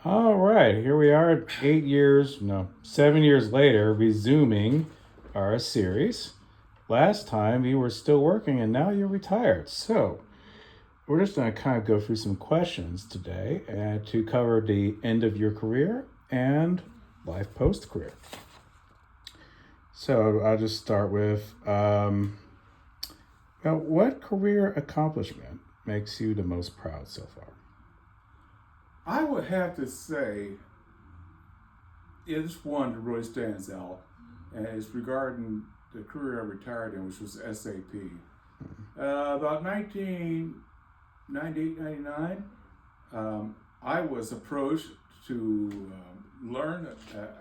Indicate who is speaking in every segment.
Speaker 1: All right, here we are, 8 years, no, 7 years later, resuming our series. Last time you were still working and now you're retired. So, we're just going to kind of go through some questions today to cover the end of your career and life post career. So, I'll just start with what career accomplishment makes you the most proud so far?
Speaker 2: I would have to say, it's one that really stands out, and it's regarding the career I retired in, which was SAP. About 1998, 99, I was approached to learn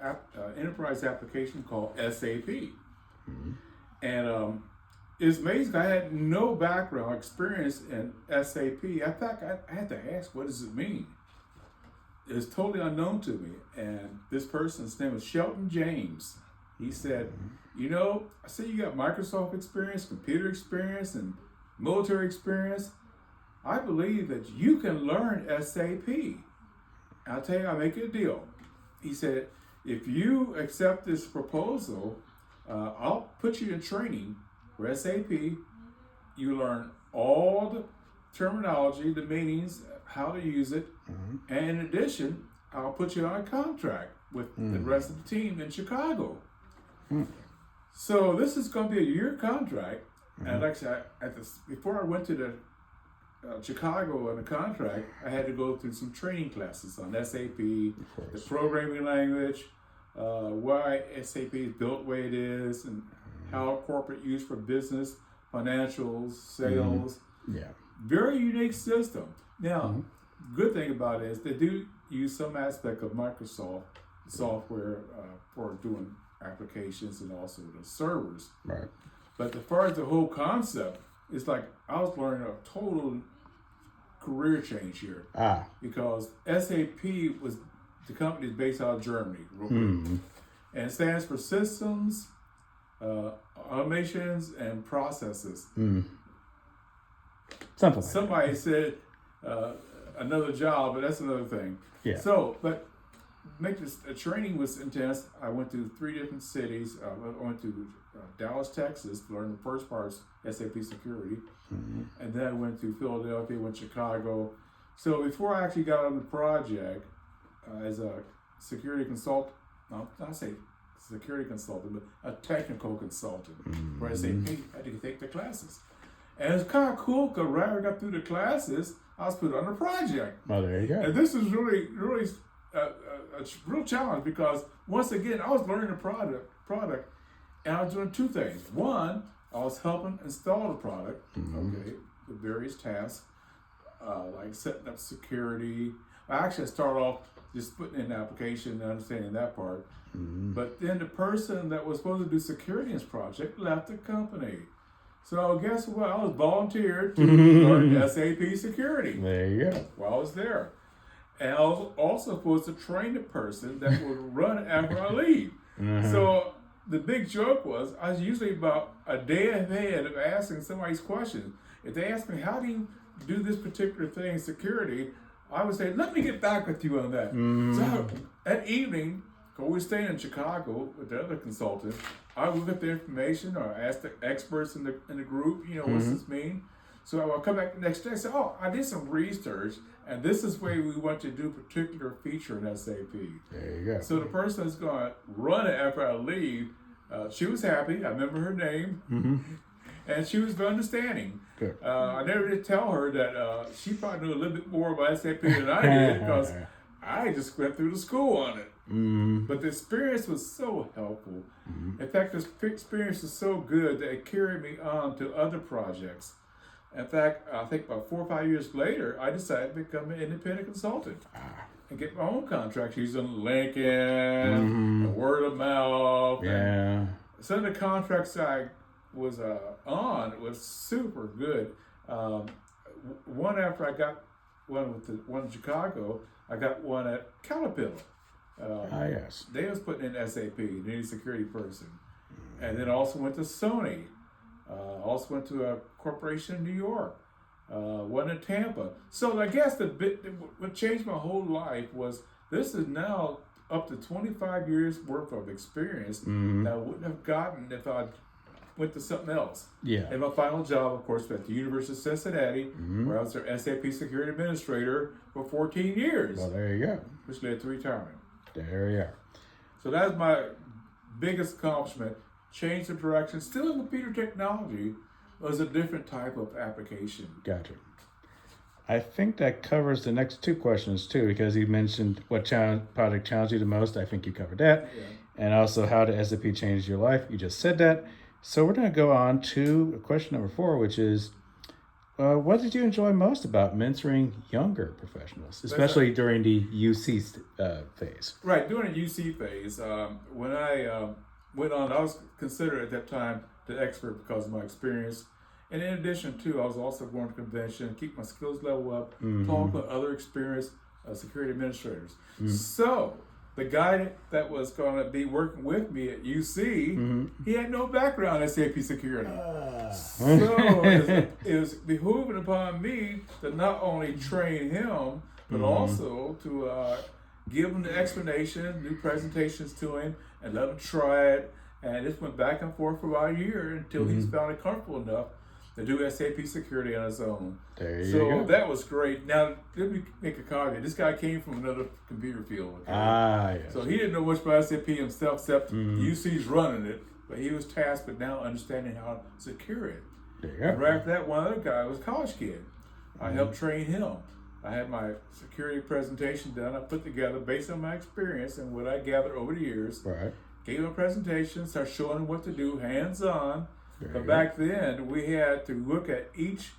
Speaker 2: an enterprise application called SAP. And it's amazing. I had no background experience in SAP. In fact, I had to ask, what does it mean? It's totally unknown to me. And this person's name was Shelton James. He said, I see you got Microsoft experience, computer experience, and military experience. I believe that you can learn SAP. I'll tell you, I'll make you a deal. He said, if you accept this proposal, I'll put you in training for SAP. You learn all the terminology, the meanings, how to use it. And in addition, I'll put you on a contract with the rest of the team in Chicago. So this is going to be a year contract. And actually, before I went to the Chicago on the contract, I had to go through some training classes on SAP, the programming language, why SAP is built the way it is, and how corporate use for business, financials, sales.
Speaker 1: Yeah.
Speaker 2: Very unique system. Now, good thing about it is they do use some aspect of Microsoft software for doing applications and also the servers.
Speaker 1: Right.
Speaker 2: But as far as the whole concept, it's like I was learning a total career change here. Because SAP was the company is based out of Germany, and it stands for Systems, Automations, and Processes.
Speaker 1: Something like
Speaker 2: Somebody said another job, but that's another thing.
Speaker 1: Yeah.
Speaker 2: So, but the training was intense. I went to 3 different cities. I went to Dallas, Texas, to learn the first part of SAP security. And then I went to Philadelphia, went to Chicago. So before I actually got on the project as a security consultant, not say security consultant, but a technical consultant for SAP, I had to take the classes. And it's kind of cool because right when I got through the classes, I was put on a project.
Speaker 1: Oh, there you go.
Speaker 2: And this is really a real challenge because once again, I was learning the product, and I was doing 2 things. One, I was helping install the product, the various tasks, like setting up security. I started off just putting in the application and understanding that part. But then the person that was supposed to do security in this project left the company. So guess what? I was volunteered to learn SAP security.
Speaker 1: There you go.
Speaker 2: While I was there. And I was also supposed to train the person that would run after I leave. So the big joke was I was usually about a day ahead of asking somebody's questions. If they asked me, how do you do this particular thing, security, I would say, let me get back with you on that. So that evening, because we stayed in Chicago with the other consultant, I would look at the information or ask the experts in the group, what's this mean? So I will come back the next day and say, I did some research, and this is where we want to do a particular feature in SAP.
Speaker 1: There you go.
Speaker 2: So the person that's going to run it after I leave, she was happy. I remember her name. And she was understanding.
Speaker 1: Good.
Speaker 2: I never did tell her that she probably knew a little bit more about SAP than I did because I just went through the school on it. But the experience was so helpful. In fact, this experience was so good that it carried me on to other projects. In fact, I think about 4 or 5 years later, I decided to become an independent consultant and get my own contracts using Lincoln, and word of mouth.
Speaker 1: Yeah.
Speaker 2: Some of the contracts I was on was super good. One after I got one with the one in Chicago, I got one at Caterpillar.
Speaker 1: Yes.
Speaker 2: They was putting in SAP, they need a security person. And then also went to Sony. Also went to a corporation in New York. One in Tampa. So I guess what changed my whole life was This is now up to 25 years worth of experience that I wouldn't have gotten if I went to something else.
Speaker 1: Yeah.
Speaker 2: And my final job, of course, was at the University of Cincinnati, where I was their SAP Security Administrator for 14 years,
Speaker 1: Well, there you go.
Speaker 2: which led to retirement.
Speaker 1: There you are.
Speaker 2: So that's my biggest accomplishment. Change the direction. Still in computer technology, but it's a different type of application.
Speaker 1: Gotcha. I think that covers the next two questions too, because you mentioned what project challenged you the most. I think you covered that.
Speaker 2: Yeah.
Speaker 1: And also how did SAP change your life? You just said that. So we're going to go on to question number 4, which is, what did you enjoy most about mentoring younger professionals, especially during the UC phase?
Speaker 2: Right, during the UC phase, when I went on, I was considered at that time the expert because of my experience. And in addition to, I was also going to convention, keep my skills level up, talk with other experienced security administrators. So the guy that was going to be working with me at UC, he had no background in SAP security. So it was behooving upon me to not only train him, but also to give him the explanation, do presentations to him, and let him try it. And this went back and forth for about a year until he's found it comfortable enough to do SAP security on his own.
Speaker 1: There you
Speaker 2: So
Speaker 1: go.
Speaker 2: that was great. Now, let me make a caveat. This guy came from another computer field. Okay?
Speaker 1: Yes.
Speaker 2: So he didn't know much about SAP himself, except UC's running it. But he was tasked with now understanding how to secure it.
Speaker 1: There you
Speaker 2: And
Speaker 1: go.
Speaker 2: right after that, one other guy was a college kid. I helped train him. I had my security presentation done. I put together based on my experience and what I gathered over the years.
Speaker 1: Right.
Speaker 2: Gave him a presentation, started showing him what to do, hands-on.
Speaker 1: There
Speaker 2: But
Speaker 1: you
Speaker 2: back then, we had to look at each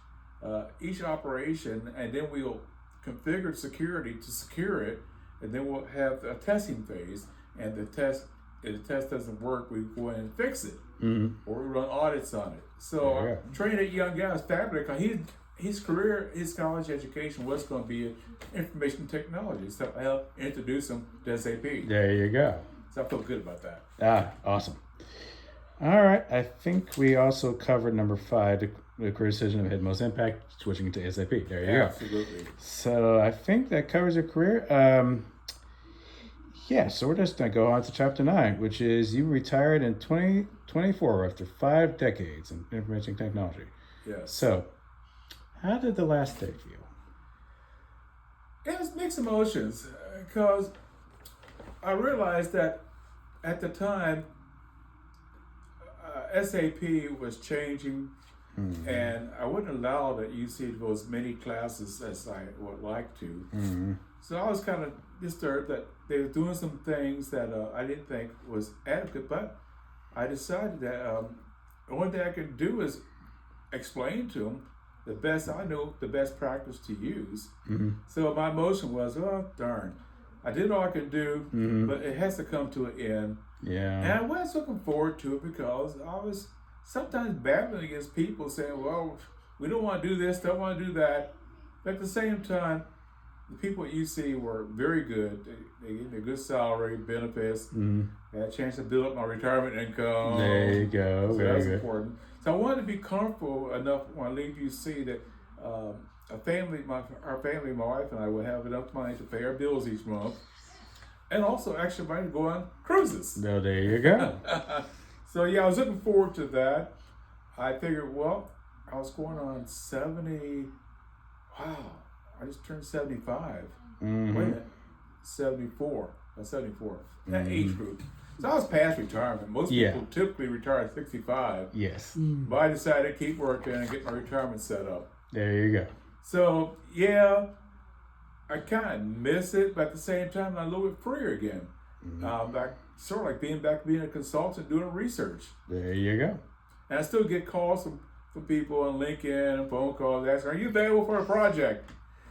Speaker 2: operation, and then we'll configure security to secure it, and then we'll have a testing phase. And the test, if the test doesn't work, we go in and fix it, or we run audits on it. So
Speaker 1: Yeah.
Speaker 2: training that young guy was fabulous. His career, his college education was going to be in information technology. So I helped introduce him to SAP.
Speaker 1: There you go.
Speaker 2: So I feel good about that.
Speaker 1: Awesome. All right. I think we also covered number 5, the career decision that had most impact, switching to SAP. There you go.
Speaker 2: Absolutely.
Speaker 1: So I think that covers your career. So we're just going to go on to chapter 9, which is you retired in 2024 after 5 decades in information technology.
Speaker 2: Yes.
Speaker 1: So how did the last day feel?
Speaker 2: It was mixed emotions because I realized that at the time SAP was changing, and I wouldn't allow that UC to go as many classes as I would like to. So I was kind of disturbed that they were doing some things that I didn't think was adequate, but I decided that the only thing I could do is explain to them the best I know, the best practice to use. So my emotion was, oh, darn. I did all I could do, but it has to come to an end.
Speaker 1: Yeah.
Speaker 2: And I was looking forward to it because I was sometimes battling against people saying, well, we don't want to do this, don't want to do that. But at the same time, the people at UC were very good. They gave me a good salary, benefits. I had a chance to build up my retirement income.
Speaker 1: There you go.
Speaker 2: So
Speaker 1: Very
Speaker 2: that's
Speaker 1: good.
Speaker 2: important. So I wanted to be comfortable enough when I leave UC that our family, my wife and I, will have enough money to pay our bills each month, and also actually money to go on cruises.
Speaker 1: No, there you go.
Speaker 2: So yeah, I was looking forward to that. I figured, well, I was going on 70. Wow, I just turned 75. Wait a minute, 74. 74. That age group. So I was past retirement. Most people typically retire at 65.
Speaker 1: Yes.
Speaker 2: But I decided to keep working and get my retirement set up.
Speaker 1: There you go.
Speaker 2: So yeah, I kind of miss it, but at the same time, I'm a little bit freer again. Like sort of like being back being a consultant, doing research.
Speaker 1: There you go.
Speaker 2: And I still get calls from people on LinkedIn and phone calls asking, "Are you available for a project?"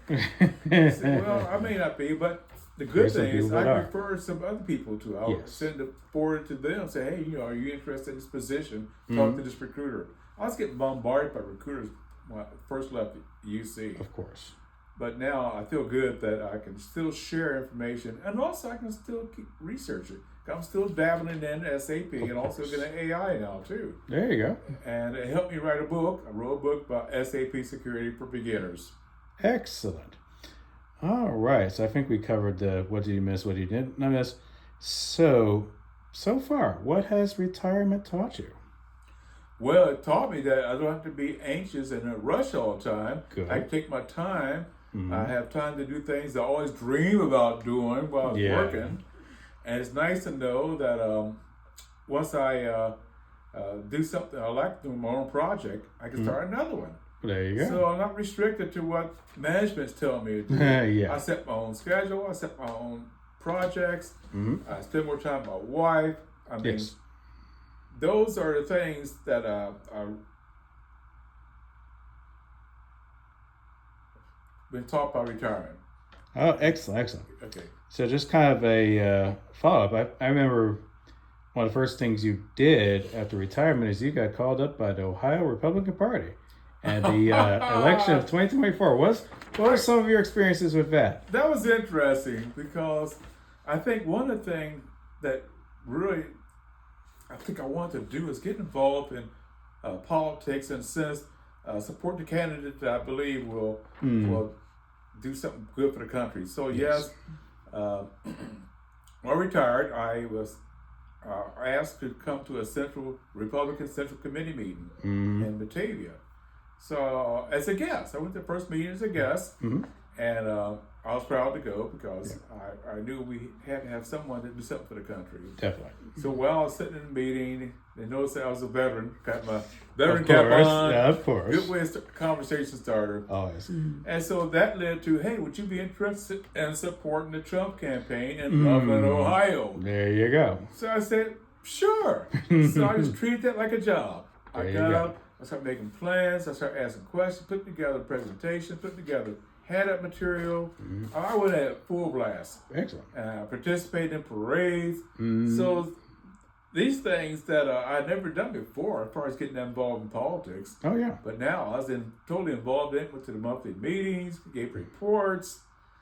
Speaker 2: I said, well, I may not be, but the good
Speaker 1: There's some
Speaker 2: thing is
Speaker 1: people
Speaker 2: I
Speaker 1: that are.
Speaker 2: refer some other people to. I'll send it forward to them and say, hey, are you interested in this position? Talk to this recruiter. I was getting bombarded by recruiters when I first left UC.
Speaker 1: Of course.
Speaker 2: But now I feel good that I can still share information, and also I can still keep researching. I'm still dabbling in SAP and also getting AI now too.
Speaker 1: There you go.
Speaker 2: And it helped me write a book. I wrote a book about SAP security for beginners.
Speaker 1: Excellent. All right. So I think we covered the what did you miss, what you didn't miss. So far, what has retirement taught you?
Speaker 2: Well, it taught me that I don't have to be anxious and in a rush all the time. I
Speaker 1: Good.
Speaker 2: can take my time. I
Speaker 1: Hmm.
Speaker 2: have time to do things I always dream about doing while I was
Speaker 1: Yeah.
Speaker 2: working. And it's nice to know that once I do something I like doing my own project, I can start another one.
Speaker 1: There you
Speaker 2: So I'm not restricted to what management's telling me to
Speaker 1: go.
Speaker 2: do.
Speaker 1: Yeah.
Speaker 2: I set my own schedule. I set my own projects.
Speaker 1: Hmm.
Speaker 2: I spend more time with my wife. I mean,
Speaker 1: Yes.
Speaker 2: those are the things that I've been taught by retirement.
Speaker 1: Oh, excellent, excellent.
Speaker 2: Okay.
Speaker 1: So just kind of a follow up. I remember one of the first things you did after retirement is you got called up by the Ohio Republican Party and the election of 2024. What are some of your experiences with that?
Speaker 2: That was interesting because I think one of the things that really I think I want to do is get involved in politics and since support the candidate that I believe will do something good for the country. So yes, uh, when I retired, I was asked to come to a Republican Central Committee meeting in Batavia. So as a guest, I went to the first meeting as a guest,
Speaker 1: Mm-hmm.
Speaker 2: and I was proud to go because I knew we had to have someone to do something for the country.
Speaker 1: Definitely.
Speaker 2: So while I was sitting in the meeting, they noticed that I was a veteran, got my veteran
Speaker 1: Of
Speaker 2: cap
Speaker 1: course.
Speaker 2: on.
Speaker 1: Yeah, of course.
Speaker 2: Good way to start the conversation starter.
Speaker 1: Always.
Speaker 2: And so that led to, hey, would you be interested in supporting the Trump campaign in Loveland, Ohio?
Speaker 1: There you go.
Speaker 2: So I said, sure. So I just treated that like a job. I
Speaker 1: There you
Speaker 2: got
Speaker 1: go.
Speaker 2: up, I started making plans, I started asking questions, putting together presentations, putting together hand-up material. I went at full blast.
Speaker 1: Excellent.
Speaker 2: I participated in parades. So these things that I'd never done before as far as getting involved in politics.
Speaker 1: Oh yeah.
Speaker 2: But now I was totally involved in it, went to the monthly meetings, gave reports.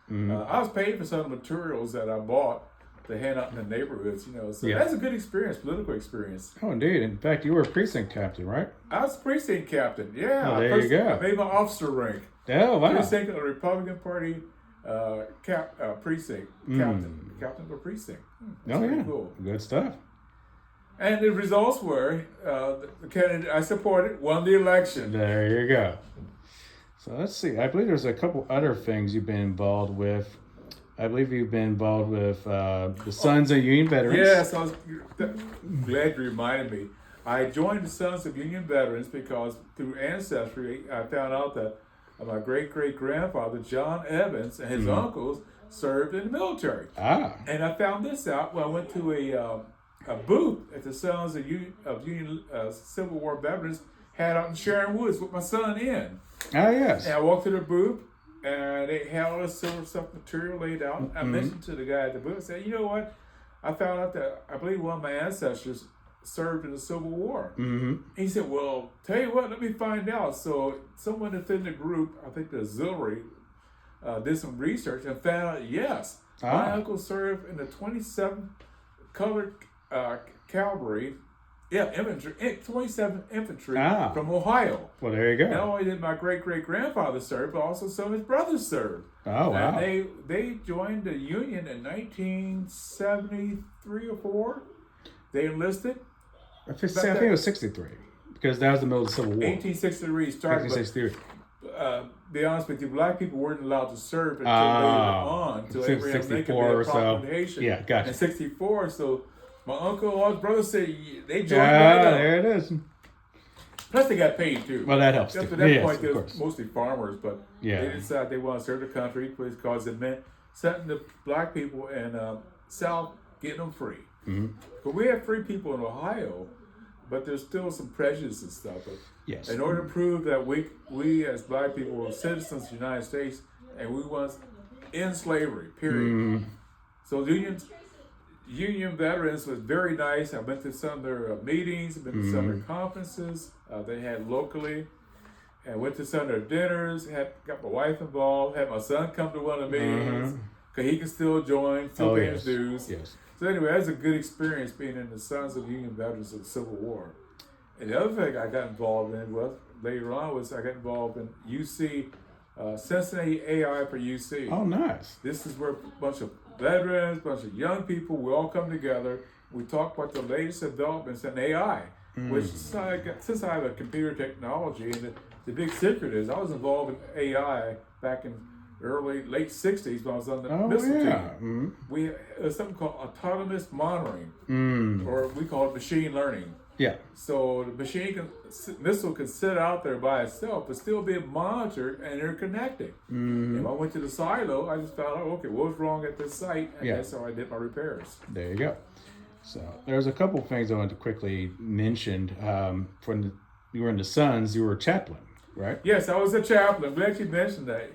Speaker 2: I was paid for some of the materials that I bought to hand out in the neighborhoods, So
Speaker 1: Yeah.
Speaker 2: that's a good experience, political experience.
Speaker 1: Oh indeed. In fact, you were a precinct captain, right?
Speaker 2: I was precinct captain, yeah.
Speaker 1: Oh, there you go.
Speaker 2: I made my officer rank.
Speaker 1: Oh wow.
Speaker 2: Precinct of the Republican Party precinct, captain of the precinct. That's
Speaker 1: Oh
Speaker 2: pretty
Speaker 1: yeah.
Speaker 2: cool.
Speaker 1: Good stuff.
Speaker 2: And the results were the candidate I supported won the election.
Speaker 1: There you go. So let's see. I believe there's a couple other things you've been involved with. I believe you've been involved with the Sons of Union Veterans.
Speaker 2: Yes, I was glad you reminded me. I joined the Sons of Union Veterans because through ancestry, I found out that my great-great-grandfather, John Evans, and his uncles served in the military.
Speaker 1: Ah.
Speaker 2: And I found this out when I went to a booth at the Sons of Union Civil War Veterans had out in Sharon Woods with my son in.
Speaker 1: Ah yes.
Speaker 2: And I walked to the booth, and they had all this silver stuff material laid out. I mentioned to the guy at the booth, I said, you know what? I found out that I believe one of my ancestors served in the Civil War. He said, well, tell you what, let me find out. So someone within the group, I think the auxiliary, did some research and found out, yes, my uncle served in the 27th Colored Cavalry, infantry, 27th Infantry from Ohio.
Speaker 1: Well, there you go.
Speaker 2: Not only did my great-great-grandfather serve, but also some of his brothers served.
Speaker 1: Oh wow.
Speaker 2: And they joined the Union in 1973 or 4. They enlisted.
Speaker 1: I think it was 63 because that was the middle of the Civil War.
Speaker 2: 1863 started.
Speaker 1: 1863.
Speaker 2: Be honest with you, black people weren't allowed to serve until later on, until Abraham Lincoln
Speaker 1: 64
Speaker 2: made
Speaker 1: or
Speaker 2: a
Speaker 1: so.
Speaker 2: proclamation.
Speaker 1: Yeah, gotcha.
Speaker 2: In 64, so my uncle and all his brothers said they joined.
Speaker 1: There it is.
Speaker 2: Plus, they got paid too.
Speaker 1: Well, that helps.
Speaker 2: At
Speaker 1: too.
Speaker 2: that
Speaker 1: Yes,
Speaker 2: point,
Speaker 1: of
Speaker 2: they were
Speaker 1: course.
Speaker 2: mostly farmers, but they decided they want to serve the country because it meant setting the black people in South, getting them free. But we have free people in Ohio, but there's still some prejudice and stuff. But
Speaker 1: Yes.
Speaker 2: in order to prove that we as black people were citizens of the United States and we was in slavery, period. So Union Veterans was very nice. I went to some of their meetings, been to some of their conferences they had locally, and went to some of their dinners, got my wife involved, had my son come to one of the meetings, because he can still join, still pay his dues.
Speaker 1: Yes.
Speaker 2: So anyway, that was a good experience being in the Sons of Union Veterans of the Civil War. And the other thing I got involved in was, later on, was I got involved in UC Cincinnati AI for UC.
Speaker 1: Oh, nice.
Speaker 2: This is where a bunch of veterans, a bunch of young people, we all come together. We talk about the latest developments in AI, which since I have a computer technology, and the big secret is I was involved in AI back in late 60s when I was on the missile team. We something called autonomous monitoring, or we call it machine learning.
Speaker 1: Yeah.
Speaker 2: So the missile can sit out there by itself, but still be monitored and interconnected. If I went to the silo, I just found out, okay, what was wrong at this site, and that's how I did my repairs.
Speaker 1: There you go. So there's a couple things I want to quickly mention. You were in the Suns, you were a chaplain, right?
Speaker 2: Yes, I was a chaplain. We actually mentioned that.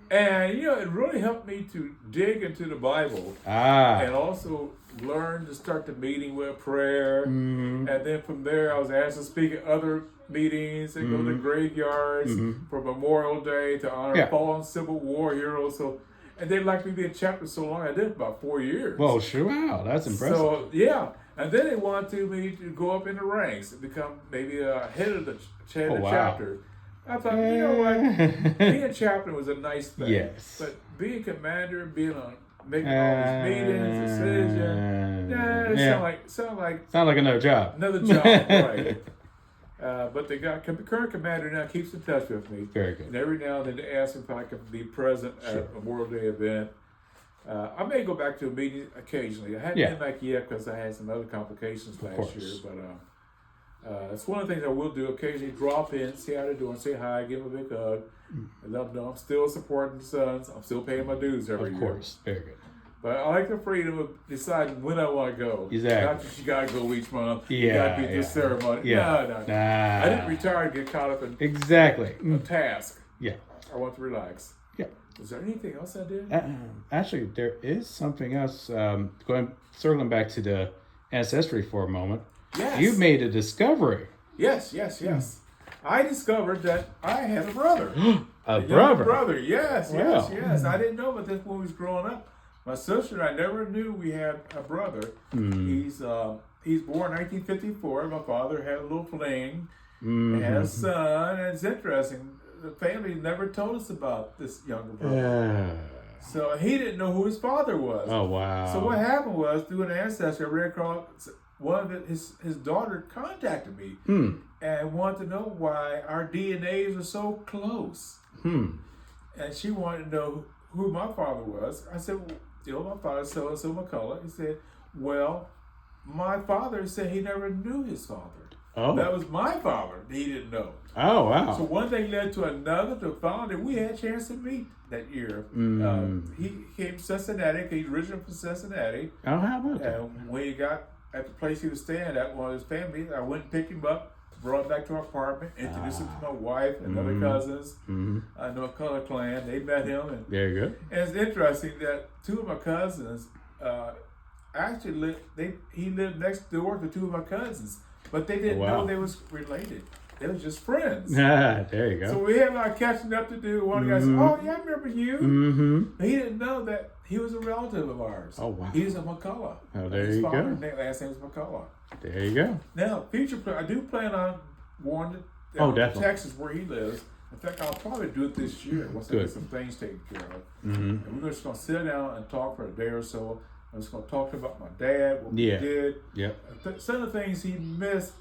Speaker 2: And, it really helped me to dig into the Bible and also learn to start the meeting with prayer. And then from there, I was asked to speak at other meetings and go to graveyards for Memorial Day to honor fallen Civil War heroes. And they liked me to be a chaplain so long. I did it about 4 years.
Speaker 1: Well, sure. Wow, that's impressive.
Speaker 2: So, yeah. And then they wanted me to go up in the ranks and become maybe a head of the chapter. I thought, you know what, being a chaplain was a nice thing.
Speaker 1: Yes.
Speaker 2: But being commander, making all these meetings, decisions, it sound like
Speaker 1: another job.
Speaker 2: Another job, right. But the current commander now keeps in touch with me.
Speaker 1: Very good.
Speaker 2: And every now and then they ask if I can be present at a Memorial Day event. I may go back to a meeting occasionally. I haven't been back yet because I had some other complications last year. But it's one of the things I will do occasionally, drop in, see how they're doing, say hi, give them a big hug, and let them know I'm still supporting the Suns. I'm still paying my dues every year.
Speaker 1: Of course, very good.
Speaker 2: But I like the freedom of deciding when I want to go.
Speaker 1: Exactly.
Speaker 2: Not just you got to go each month.
Speaker 1: Yeah,
Speaker 2: you got to be this ceremony.
Speaker 1: Yeah.
Speaker 2: No. I didn't retire to get caught up in a task.
Speaker 1: Yeah.
Speaker 2: I want to relax.
Speaker 1: Yeah.
Speaker 2: Is there anything else I did?
Speaker 1: Actually, there is something else. Circling back to the ancestry for a moment.
Speaker 2: Yes.
Speaker 1: You made a discovery.
Speaker 2: Yes. I discovered that I had a brother.
Speaker 1: A brother?
Speaker 2: Brother, yes. I didn't know about this when we was growing up. My sister and I never knew we had a brother. He's born 1954. My father had a little fling and had a son. And it's interesting. The family never told us about this younger brother. So he didn't know who his father was.
Speaker 1: Oh, wow.
Speaker 2: So what happened was, through an ancestor, I read across one of his daughter contacted me and wanted to know why our DNAs are so close. And she wanted to know who my father was. I said, well, my father's so-and-so McCullough. He said, well, my father said he never knew his father.
Speaker 1: Oh.
Speaker 2: That was my father that he didn't know.
Speaker 1: Oh, wow.
Speaker 2: So one thing led to another to find that we had a chance to meet that year. He came from Cincinnati. He's originally from Cincinnati.
Speaker 1: Oh, how about that?
Speaker 2: And when he got at the place he was staying at, one of his family, I went and picked him up, brought him back to our apartment, introduced him to my wife and other cousins. I know a color clan. They met him. And,
Speaker 1: there you go.
Speaker 2: And it's interesting that two of my cousins actually he lived next door to two of my cousins, but they didn't know they was related. They were just friends.
Speaker 1: There you go.
Speaker 2: So we had a lot of catching up to do. One guy said, oh, yeah, I remember you. But he didn't know that he was a relative of ours.
Speaker 1: Oh, wow.
Speaker 2: He's a McCullough.
Speaker 1: Oh, there you go.
Speaker 2: His last name is McCullough.
Speaker 1: There you go.
Speaker 2: Now, future plan, I do plan on going to Texas where he lives. In fact, I'll probably do it this year once I get some things taken care of. And we're just going to sit down and talk for a day or so. I'm just going to talk about my dad, what we did. Some of the things he missed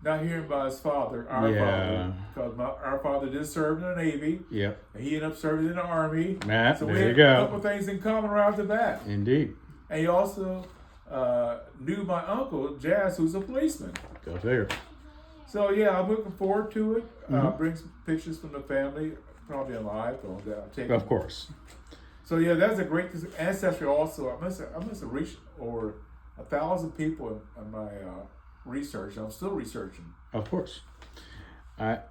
Speaker 2: not hearing about his father, our father, because our father did serve in the Navy. And he ended up serving in the Army. So we had a couple of things in common right off the bat.
Speaker 1: Indeed.
Speaker 2: And he also knew my uncle, Jazz, who's a policeman.
Speaker 1: Go figure.
Speaker 2: So yeah, I'm looking forward to it. Bring some pictures from the family, probably on my iPhone that I'll take.
Speaker 1: Of course.
Speaker 2: So yeah, that's a great ancestry. Also, I must have reached over 1,000 people in my research. I'm still researching.
Speaker 1: Of course. All right.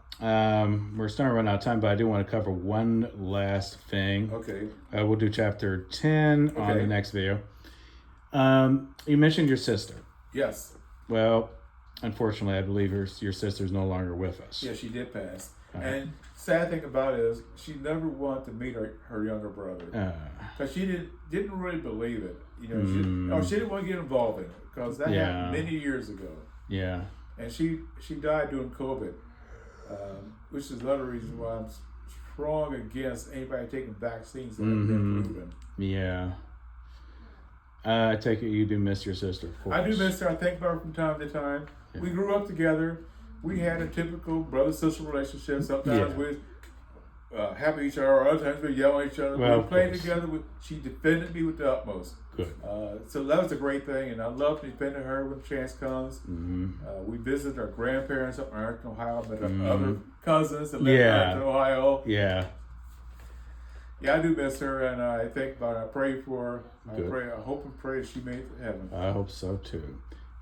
Speaker 1: We're starting to run out of time, but I do want to cover one last thing.
Speaker 2: Okay.
Speaker 1: We'll do chapter 10 on the next video. You mentioned your sister.
Speaker 2: Yes.
Speaker 1: Well, unfortunately, I believe your sister's no longer with us.
Speaker 2: Yeah, she did pass. And sad thing about it is she never wanted to meet her younger brother because she didn't really believe it. You know, she didn't want to get involved in it because that happened many years ago.
Speaker 1: Yeah.
Speaker 2: And she died during COVID, which is another reason why strong against anybody taking vaccines that have been proven.
Speaker 1: Yeah. I take it you do miss your sister, of course.
Speaker 2: I do miss her. I think about her from time to time. Yeah. We grew up together. We had a typical brother-sister relationship. Sometimes we'd happy each other, or other times we'd yell at each other.
Speaker 1: Well,
Speaker 2: we played together. She defended me with the utmost.
Speaker 1: Good.
Speaker 2: So that was a great thing, and I love defending her when the chance comes. We visited our grandparents up in Arlington, Ohio, met other cousins that live in Arlington, Ohio.
Speaker 1: Yeah.
Speaker 2: Yeah, I do miss her, and I think about her. I pray for her. I hope and pray she made it to heaven.
Speaker 1: I hope so too.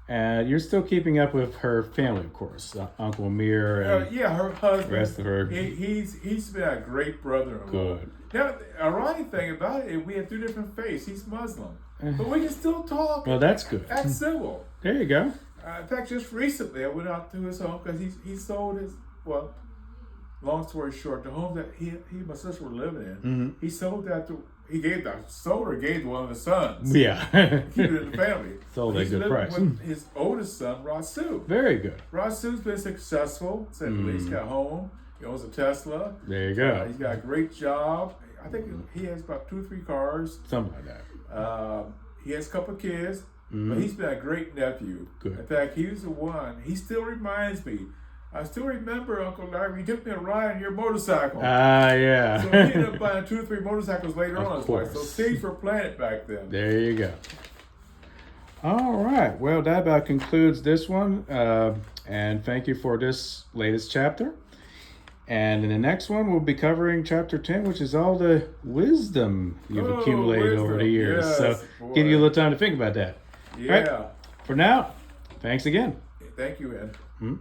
Speaker 1: And you're still keeping up with her family, of course, Uncle Amir and
Speaker 2: her husband.
Speaker 1: The rest of her.
Speaker 2: He's been a great brother-in-law.
Speaker 1: Good.
Speaker 2: Now, the ironic thing about it, we have two different faiths. He's Muslim, but we can still talk.
Speaker 1: Well, that's good.
Speaker 2: Act civil.
Speaker 1: There you go.
Speaker 2: In fact, just recently, I went out to his home because he sold his, well, long story short, the home that he and my sister were living in, he sold that to, gave to one of his sons.
Speaker 1: Yeah.
Speaker 2: Keep it in the family.
Speaker 1: Sold at a good price.
Speaker 2: With his oldest son, Rasu.
Speaker 1: Very good.
Speaker 2: Rasu's been successful, said at least got home. He owns a Tesla.
Speaker 1: There you go.
Speaker 2: He's got a great job. I think he has about 2 or 3 cars.
Speaker 1: Something like that.
Speaker 2: He has a couple of kids, but he's been a great nephew.
Speaker 1: Good.
Speaker 2: In fact, he was the one. He still reminds me. I still remember Uncle Larry. He took me a ride on your motorcycle.
Speaker 1: Yeah.
Speaker 2: So he ended up buying 2 or 3 motorcycles later on.
Speaker 1: Of course.
Speaker 2: So seeds were planted back then.
Speaker 1: There you go. All right. Well, that about concludes this one. And thank you for this latest chapter. And in the next one, we'll be covering chapter 10, which is all the wisdom you've accumulated over the years.
Speaker 2: Yes,
Speaker 1: so
Speaker 2: boy.
Speaker 1: give you a little time to think about that.
Speaker 2: Yeah.
Speaker 1: All right. For now, thanks again.
Speaker 2: Thank you, Ed.